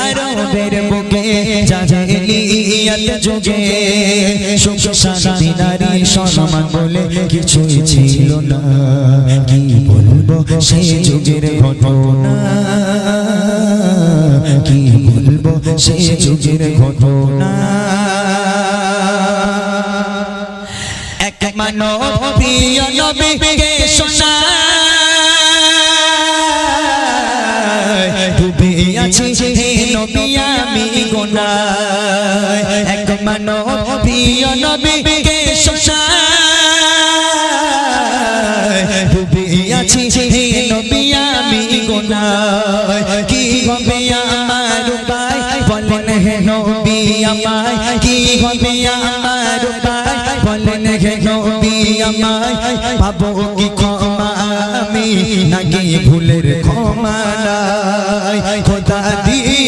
আরবের বুকে জাহেলিয়াত যুগে সুখ শান্তি নারী সম্মান বলে কিছুই ছিল না। কি বলবো সেই যুগের ঘটনা, কি বলবো সেই যুগের ঘটনা। এক মানব প্রিয় নবীকে শোনায়, ডুবে আছি হে নবী আমি গুনায়। এক মানব প্রিয় নবীকে শোনায়, ডুবে আছি হে নবী আমি গুনায়। কি হবে আমার উপায় বলেন হে নবী আমায়, কি হবে আমার উপায় বলেন হে নবী আমায়। পাবো কি ক্ষমা আমি নাকি ভুলের ক্ষমা নাই, খোদা